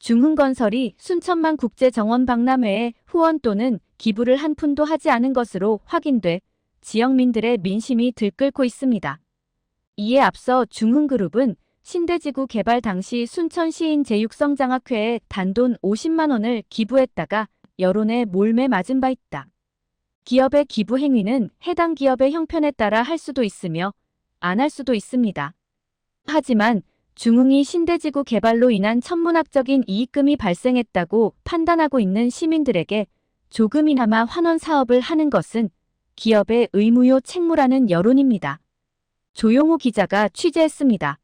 중흥건설이 순천만 국제정원 박람회에 후원 또는 기부를 한 푼도 하지 않은 것으로 확인돼 지역민들의 민심이 들끓고 있습니다. 이에 앞서 중흥그룹은 신대지구 개발 당시 순천시인 제6성장학회에 단돈 50만 원을 기부했다가 여론에 몰매 맞은 바 있다. 기업의 기부 행위는 해당 기업의 형편에 따라 할 수도 있으며 안 할 수도 있습니다. 하지만 중흥이 신대지구 개발로 인한 천문학적인 이익금이 발생했다고 판단하고 있는 시민들에게 조금이나마 환원 사업을 하는 것은 기업의 의무요 책무라는 여론입니다. 조용호 기자가 취재했습니다.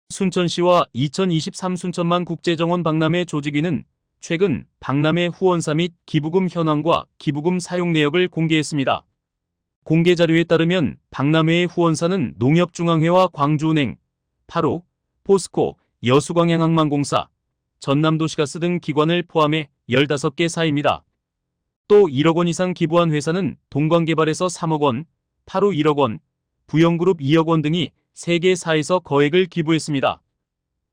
순천시와 2023 순천만 국제정원 박람회 조직위는 최근 박람회 후원사 및 기부금 현황과 기부금 사용 내역을 공개했습니다. 공개 자료에 따르면 박람회의 후원사는 농협중앙회와 광주은행, 파로, 포스코, 여수광양항만공사, 전남도시가스 등 기관을 포함해 15개 사입니다. 또 1억 원 이상 기부한 회사는 동광개발에서 3억 원, 파로 1억 원, 부영그룹 2억 원 등이 3개 사에서 거액을 기부했습니다.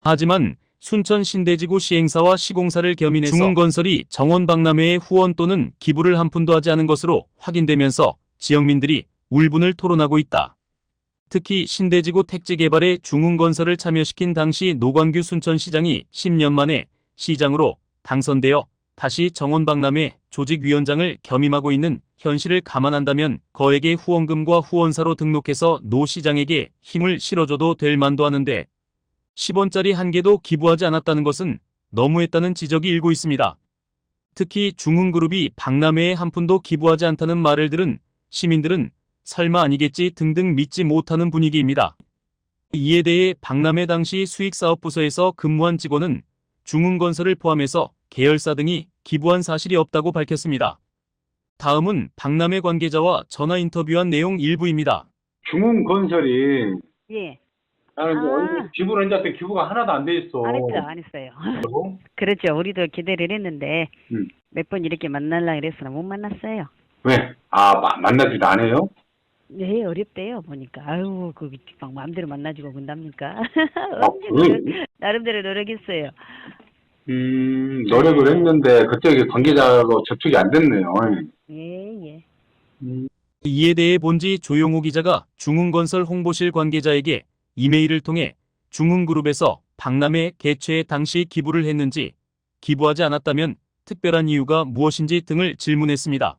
하지만 순천 신대지구 시행사와 시공사를 겸인해서 중흥건설이 정원박람회에 후원 또는 기부를 한 푼도 하지 않은 것으로 확인되면서 지역민들이 울분을 토론하고 있다. 특히 신대지구 택지개발에 중흥건설을 참여시킨 당시 노광규 순천시장이 10년 만에 시장으로 당선되어 다시 정원박람회 조직위원장을 겸임하고 있는 현실을 감안한다면 거액의 후원금과 후원사로 등록해서 노 시장에게 힘을 실어줘도 될 만도 하는데 10원짜리 한 개도 기부하지 않았다는 것은 너무했다는 지적이 일고 있습니다. 특히 중흥그룹이 박람회에 한 푼도 기부하지 않다는 말을 들은 시민들은 설마 아니겠지 등등 믿지 못하는 분위기입니다. 이에 대해 박람회 당시 수익사업부서에서 근무한 직원은 중흥건설을 포함해서 계열사 등이 기부한 사실이 없다고 밝혔습니다. 다음은 박람회 관계자와 전화 인터뷰한 내용 일부입니다. 중흥건설이 예. 나는 기부를 했는데 기부가 하나도 안 돼 있어. 안 했어요. 그리고? 그렇죠. 우리도 기대를 했는데 음. 몇 번 이렇게 만나려고 그랬으나 못 만났어요. 왜? 만나지도 안 해요? 네, 어렵대요, 보니까. 아유, 막 마음대로 만나지고 그런답니까? 나름대로 노력했어요. 노력을 했는데 그쪽에 관계자하고 접촉이 안 됐네요. 예. 이에 대해 본지 조용호 기자가 중흥건설 홍보실 관계자에게 이메일을 통해 중흥그룹에서 박람회 개최 당시 기부를 했는지, 기부하지 않았다면 특별한 이유가 무엇인지 등을 질문했습니다.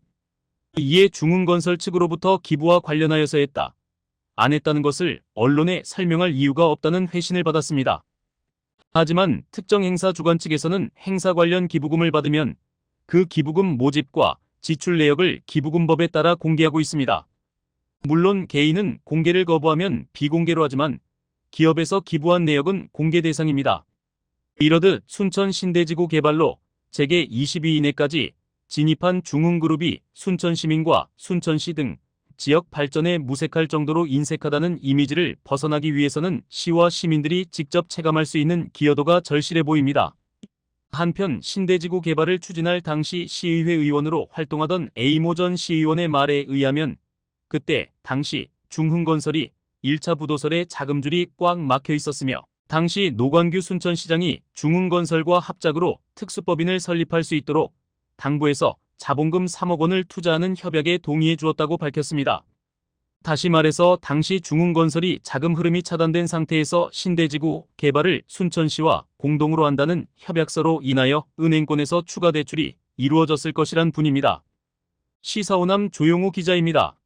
이에 중흥건설 측으로부터 기부와 관련하여서 했다, 안 했다는 것을 언론에 설명할 이유가 없다는 회신을 받았습니다. 하지만 특정 행사 주관 측에서는 행사 관련 기부금을 받으면 그 기부금 모집과 지출 내역을 기부금법에 따라 공개하고 있습니다. 물론 개인은 공개를 거부하면 비공개로 하지만 기업에서 기부한 내역은 공개 대상입니다. 이러듯 순천 신대지구 개발로 재개 22일 내까지 진입한 중흥그룹이 순천시민과 순천시 등 지역 발전에 무색할 정도로 인색하다는 이미지를 벗어나기 위해서는 시와 시민들이 직접 체감할 수 있는 기여도가 절실해 보입니다. 한편 신대지구 개발을 추진할 당시 시의회 의원으로 활동하던 A모 전 시의원의 말에 의하면 그때 당시 중흥건설이 1차 부도설에 자금줄이 꽉 막혀 있었으며 당시 노광규 순천시장이 중흥건설과 합작으로 특수법인을 설립할 수 있도록 당부해서 자본금 3억 원을 투자하는 협약에 동의해 주었다고 밝혔습니다. 다시 말해서 당시 중흥건설이 자금 흐름이 차단된 상태에서 신대지구 개발을 순천시와 공동으로 한다는 협약서로 인하여 은행권에서 추가 대출이 이루어졌을 것이란 분입니다. 시사호남 조용호 기자입니다.